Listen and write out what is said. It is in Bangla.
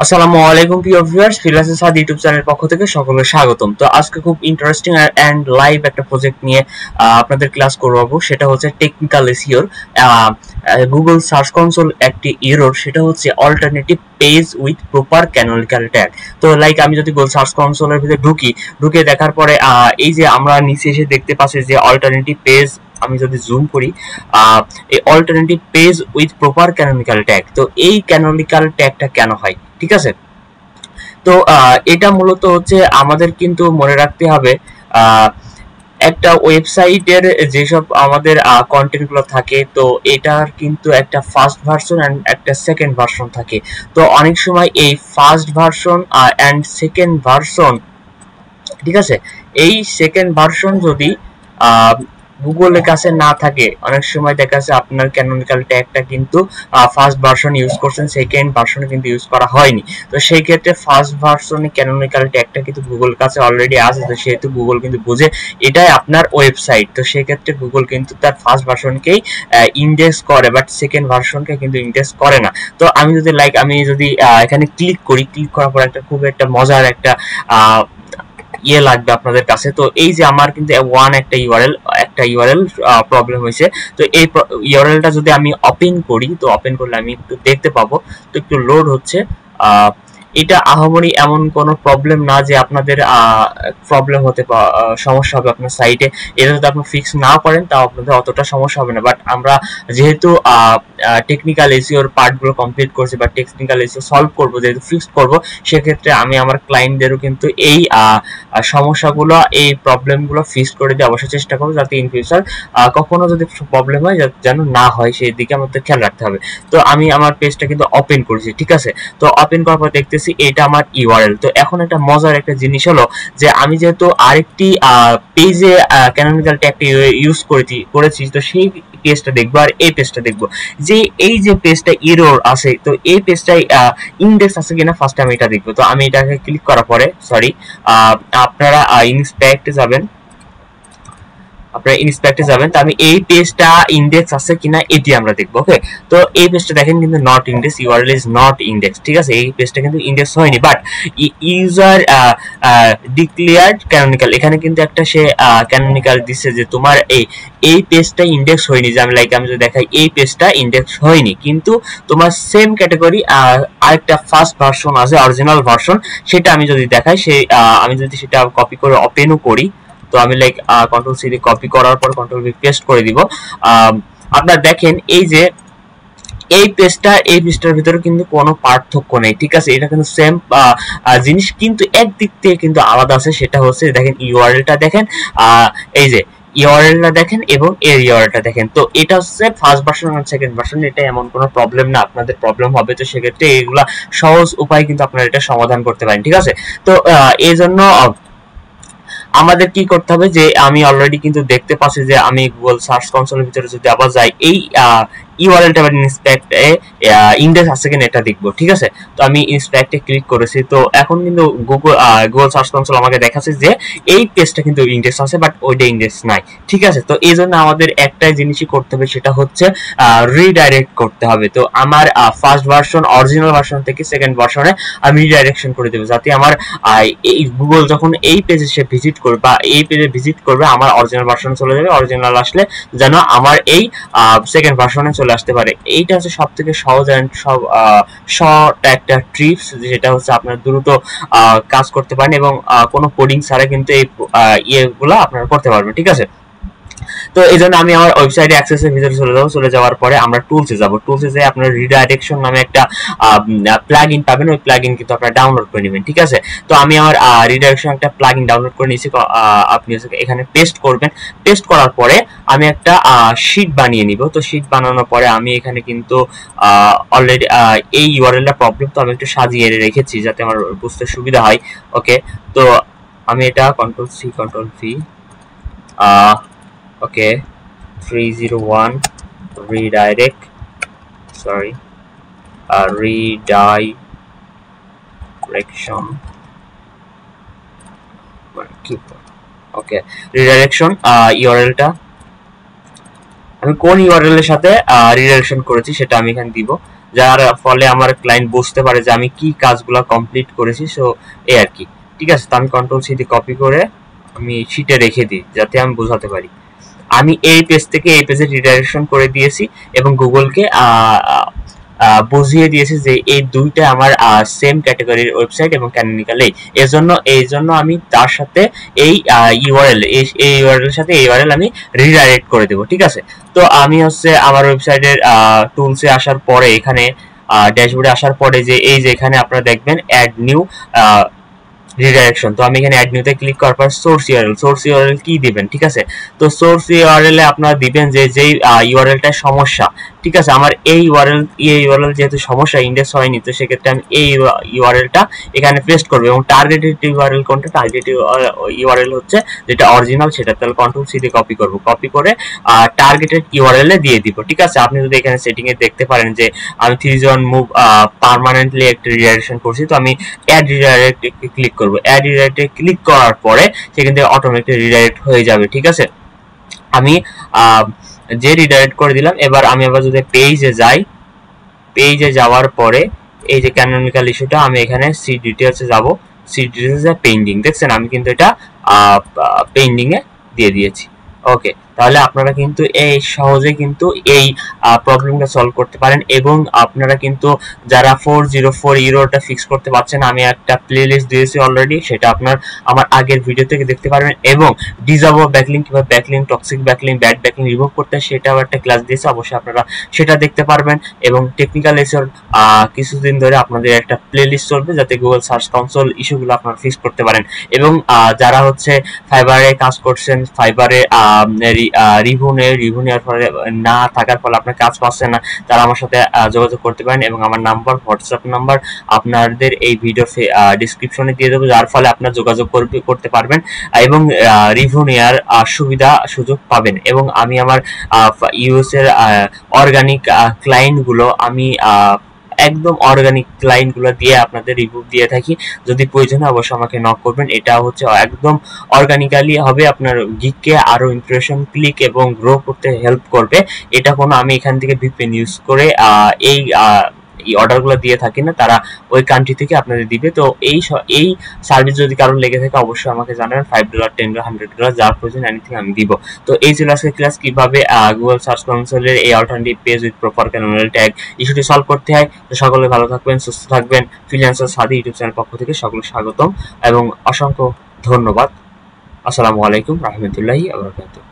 আসসালামু আলাইকুম প্রিয় ভিউয়ার্স, ফ্রিল্যান্সার সাদ ইউটিউব চ্যানেলের পক্ষ থেকে সকলকে স্বাগতম। তো আজকে খুব ইন্টারেস্টিং এন্ড লাইভ একটা প্রজেক্ট নিয়ে আপনাদের ক্লাস করবো। সেটা হচ্ছে টেকনিক্যাল এসইওর গুগল সার্চ কনসোল একটি এরর, সেটা হচ্ছে alternative page with proper canonical tag. তো লাইক আমি যদি গুগল সার্চ কনসোলের ভিতরে ঢুকে দেখার পরে এই যে আমরা নিচে এসে দেখতে পাচ্ছি যে অল্টারনেটিভ পেজ, আমি যদি জুম করি এই alternative page with proper canonical tag. তো এই ক্যানোনিক্যাল ট্যাগটা কেন হয়, ঠিক আছে? তো এটা মূলত হচ্ছে আমাদের কিন্তু মনে রাখতে হবে একটা ওয়েবসাইটের যেসব আমাদের কন্টেন্ট গুলো থাকে, তো এটার কিন্তু একটা ফার্স্ট ভার্সন এন্ড একটা সেকেন্ড ভার্সন থাকে। তো অনেক সময় এই first version and second version, ঠিক আছে, এই সেকেন্ড ভার্সন যদি গুগলের কাছে না থাকে, অনেক সময় দেখা যাচ্ছে আপনার ক্যানোনিক্যাল ট্যাগটা কিন্তু ফার্স্ট ভার্সন ইউজ করছেন, সেকেন্ড ভার্সনে কিন্তু ইউজ করা হয়নি। তো সেই ক্ষেত্রে ফার্স্ট ভার্সনে ক্যানোনিক্যাল ট্যাগটা কিন্তু গুগল কাছে অলরেডি আছে, তো সেহেতু গুগল কিন্তু বুঝে এটাই আপনার ওয়েবসাইট। তো সেই ক্ষেত্রে গুগল কিন্তু তার ফার্স্ট ভার্সনকেই ইন্ডেক্স করে, বাট সেকেন্ড ভার্সনকে কিন্তু ইন্ডেক্স করে না। তো আমি যদি এখানে ক্লিক করার পর খুব একটা মজার একটা লাগবে আপনাদের কাছে। তো এই যে আমার কিন্তু একটা ইউআরএল প্রবলেম হয়েছে। তো এই ইউআরএলটা যদি আমি ওপেন করি, তো ওপেন করলে আমি একটু দেখতে পাবো। তো একটু লোড হচ্ছে। এটা আহামরি এমন কোনো প্রবলেম না যে আপনাদের প্রবলেম সমস্যা হবে আপনার সাইটে। এটা যদি আপনি ফিক্স না করেন তাও আপনাদের অতটা সমস্যা হবে না। বাট আমরা যেহেতু টেকনিক্যাল এসইওর পার্টগুলো কমপ্লিট করছি বা টেকনিক্যাল এসইও সলভ করব, যেহেতু ফিক্স করব, সেক্ষেত্রে আমি আমার ক্লায়েন্টদেরও কিন্তু এই সমস্যাগুলো, এই প্রবলেমগুলো ফিক্স করে দিয়ে অবশ্যই চেষ্টা করবো, যাতে ইন ফিউচার কখনো যদি প্রবলেম হয় যেন না হয়, সেই দিকে আমাদের খেয়াল রাখতে হবে। তো আমি আমার পেজটা কিন্তু ওপেন করেছি, ঠিক আছে। তো ওপেন করার পর দেখতেছি এটা আমার ইউআরএল। তো এখন একটা মজার একটা জিনিস হলো যে আমি যেহেতু আরেকটি পেজে ক্যানোনিক্যাল ট্যাগটি ইউজ করেছি, তো সেই পেজটা দেখবো আর এই পেজটা দেখবো যে এই যে পেজটা এরর আছে, তো এই পেজটাই ইন্ডেক্স আছে কিনা ফার্স্ট আমি এটা দেখবো। তো আমি এটাকে ক্লিক করার পরে আপনারা ইন্সপেক্টে যাবেন, তো আমি এই পেজটা ইন্ডেক্স আছে কিনা এটি আমরা দেখবো। ওকে, তো এই পেজটা দেখেন কিন্তু not index, URL is not index, ঠিক আছে। এই পেজটা কিন্তু ইন্ডেক্স হয়নি, বাট ইউজার ডিক্লেয়ার্ড ক্যানোনিক্যাল, এখানে কিন্তু একটা সে ক্যানোনিক্যাল দিচ্ছে যে তোমার এই পেজটা ইন্ডেক্স হয়নি। যে আমি যদি দেখাই এই পেজটা ইন্ডেক্স হয়নি, কিন্তু তোমার সেম ক্যাটাগরি আরেকটা ফার্স্ট ভার্সন আছে, অরিজিনাল ভার্সন, সেটা আমি যদি দেখাই, আমি যদি সেটা কপি করে ওপেনও করি, তো আমি কন্ট্রোল সি দিয়ে কপি করার পর কন্ট্রোল ভি পেস্ট করে দিব। আপনারা দেখেন এই যে এই পেজটার ভিতরে কিন্তু কোনো পার্থক্য নেই, ঠিক আছে। এটা কিন্তু সেম জিনিস, কিন্তু একদিক থেকে কিন্তু আলাদা আছে। সেটা হচ্ছে দেখেন ইউআরএলটা দেখেন, এই যে ইউআরএলটা দেখেন এবং এর ইউআরএলটা দেখেন। তো এটা হচ্ছে ফার্স্ট ভার্সন আর সেকেন্ড ভার্সন, এটা এমন কোনো প্রবলেম না, আপনাদের প্রবলেম হবে। তো সেক্ষেত্রে এগুলা সহজ উপায় কিন্তু আপনারা এটা সমাধান করতে পারেন, ঠিক আছে। তো এই জন্য আমাদের কি করতে হবে, যে আমি অলরেডি কিন্তু দেখতে পাচ্ছি যে আমি গুগল সার্চ কনসোলের ভিতরে যদি আবার যাই, এই ইউআরএলটা বা ইন্সপেক্টে ইন্ডেক্স আছে কিনা এটা দেখবো, ঠিক আছে। তো আমি ইন্সপেক্টে ক্লিক করেছি, তো এখন কিন্তু গুগল সার্চ কনসোল আমাকে দেখাচ্ছে যে এই পেজটা কিন্তু ইন্ডেক্স আছে, বাট ওইটা ইন্ডেক্স নাই, ঠিক আছে। তো এই জন্য আমাদের একটাই জিনিসই করতে হবে, সেটা হচ্ছে রিডাইরেক্ট করতে হবে। তো আমার ফার্স্ট ভার্সন অরিজিনাল ভার্সন থেকে সেকেন্ড ভার্সনে আমি রিডাইরেকশন করে দেবো, যাতে আমার এই গুগল যখন এই পেজে সে ভিজিট করবে বা এই পেজে ভিজিট করবে, আমার অরিজিনাল ভার্সনে চলে যাবে, অরিজিনাল আসলে যেন আমার এই সেকেন্ড ভার্সনে চলে আসতে পারে। এইটা হচ্ছে সব থেকে সহজ এন্ড শর্ট একটা ট্রিপস, যেটা হচ্ছে আপনার দ্রুত কাজ করতে পারেন এবং কোনো কোডিং ছাড়া কিন্তু এই ইয়েগুলো আপনারা করতে পারবেন, ঠিক আছে। তো এই জন্য আমি আমার ওয়েবসাইটে অ্যাক্সেসের ভিতরে চলে যাওয়ার পরে আমরা টুলসে যাব। টুলসে যেয়ে আপনার রিডাইরেকশন নামে একটা প্লাগইন পাবেন, ওই প্লাগইন কিন্তু আপনারা ডাউনলোড করে নেবেন, ঠিক আছে। তো আমি আমার রিডাইরেকশন একটা প্লাগইন ডাউনলোড করে নিয়েছি, আপনি এখানে পেস্ট করবেন। পেস্ট করার পরে আমি একটা শীট বানিয়ে নিব। তো শীট বানানোর পরে আমি এখানে কিন্তু অলরেডি এই ইউআরএলটা প্রবলেম, তো আমি একটু সাজিয়ে রেখেছি যাতে আমার বুঝতে সুবিধা হয়। ওকে, তো আমি এটা control C control V, okay, 301 redirect, sorry, redirection, okay, redirection URL টা আমি কোন ইউআরএল এর সাথে রিডাইরেকশন করেছি সেটা আমি এখানে দিব। যার ফলে আমার ক্লায়েন্ট বুঝতে পারে যে আমি কি কাজগুলো কমপ্লিট করেছি। সো এই আর কি। ঠিক আছে, তো আমি কন্ট্রোল সি দিয়ে কপি করে আমি শিটে রেখে দিই যাতে আমি বোঝাতে পারি। আমি এই পেজ থেকে এই পেজে রিডাইরেকশন করে দিয়েছি এবং গুগলকে বুঝিয়ে দিয়েছি যে এই দুইটা আমার সেম ক্যাটাগরির ওয়েবসাইট এবং ক্যানোনিক্যাল এই জন্য আমি তার সাথে এই ইউআরএল এই ইউআরএল সাথে এই ইউআরএল আমি রিডাইরেক্ট করে দেব। ঠিক আছে, তো আমি হচ্ছে আমার ওয়েবসাইটের টুলসে আসার পরে এখানে ড্যাশবোর্ডে আসার পরে যে এই যে এখানে আপনারা দেখবেন অ্যাড নিউ রিডাইরেকশন, তো আমি এখানে অ্যাড নিউতে ক্লিক করার পর সোর্স ইউআরএল কি দিবেন। ঠিক আছে, তো সোর্স ইউআরএল এ আপনারা দিবেন যে যেই ইউআরএলটা সমস্যা। ঠিক আছে, আমার এই ইউআরএল যেহেতু সমস্যা ইন্ডেক্স হয়নি, তো সেক্ষেত্রে আমি এই ইউআরএলটা এখানে পেস্ট করব এবং টার্গেটেড ইউআরএল কোনটা, টার্গেটেড ইউআরএল হচ্ছে যেটা অরিজিনাল সেটা, তাহলে কন্ট্রোল সি দিয়ে কপি করব, কপি করে টার্গেটেড ইউআরএল এ দিয়ে দিব। ঠিক আছে, আপনি যদি এখানে সেটিং এ দেখতে পারেন যে আমি 3 জন মুভ পার্মানেন্টলি একটা রিডাইরেকশন করছি, তো আমি অ্যাড রিডাইরেক্ট ক্লিক করব। অ্যাড রিডাইরেক্টে ক্লিক করার পরে সেখান থেকে অটোমেটিক রিডাইরেক্ট হয়ে যাবে। ঠিক আছে, আমি যে রিডাইরেক্ট করে দিলাম। এবার আমি আবার যদি পেজে যাই, পেজে যাওয়ার পরে এই যে ক্যানোনিক্যাল ইস্যুটা আমি এখানে সি ডিটেইলসে যাব, সি ডিটেইলসে পেন্ডিং দেখছেন, আমি কিন্তু এটা পেন্ডিং এ দিয়ে দিয়েছি। ওকে, তাহলে আপনারা কিন্তু এই সহজে কিন্তু এই প্রবলেমটা সলভ করতে পারেন এবং আপনারা কিন্তু যারা 404 ইউরোটা ফিক্স করতে পারছেন, আমি একটা প্লেলিস্ট দিয়েছি অলরেডি, সেটা আপনার আমার আগের ভিডিও থেকে দেখতে পারবেন। এবং ডিজাভো ব্যাকলিংক কিংবা backlink toxic backlink bad backlink remove করতে সেটাও একটা ক্লাস দিয়েছে, অবশ্যই আপনারা সেটা দেখতে পারবেন। এবং টেকনিক্যাল এসিওর কিছুদিন ধরে আপনাদের একটা প্লেলিস্ট চলবে যাতে গুগল সার্চ কনসোল ইস্যুগুলো আপনারা ফিক্স করতে পারেন। এবং যারা হচ্ছে ফাইবারে কাজ করছেন, ফাইবারে রিভিউ নেওয়ার ফলে না থাকার ফলে আপনার কাজ পাচ্ছেন না, তারা আমার সাথে যোগাযোগ করতে পারেন এবং আমার নাম্বার, হোয়াটসঅ্যাপ নাম্বার আপনাদের এই ভিডিও ডিসক্রিপশনে দিয়ে দেবো, যার ফলে আপনার যোগাযোগ করতে পারবেন এবং রিভিউ নেওয়ার সুযোগ পাবেন। এবং আমি আমার ইউএস এর অর্গানিক ক্লায়েন্টগুলো আমি একদম অর্গানিক ক্লায়েন্টগুলো দিয়ে আপনাদের রিভিউ দিয়ে থাকি, যদি প্রয়োজন হয় অবশ্যই আমাকে নক করবেন। এটা হচ্ছে একদম অর্গানিক্যালি হবে, আপনার গিগকে আরো ইমপ্রেশন, ক্লিক এবং গ্রো করতে হেল্প করবে। এটা কোনো আমি এখান থেকে ভিপিএন ইউজ করে এই অর্ডারগুলো দিয়ে থাকি না, তারা ওই কান্ট্রি থেকে আপনাদের দিবে। তো এই সার্ভিস যদি কারোর লেগে থাকে অবশ্যই আমাকে জানাবেন, $5, $10, $100 যার প্রয়োজন এনিথিং আমি দিব। তো এই ছিল আজকের ক্লাস, কিভাবে গুগল সার্চ কনসোলের এই alternative page with proper canonical tag ইস্যুটি সলভ করতে হয়। তো সকলে ভালো থাকবেন, সুস্থ থাকবেন। ফ্রিল্যান্সার সাদি ইউটিউব চ্যানেল পক্ষ থেকে সকলকে স্বাগতম এবং অসংখ্য ধন্যবাদ। আসসালামু আলাইকুম রাহমাতুল্লাহি ওয়া বারাকাতুহু।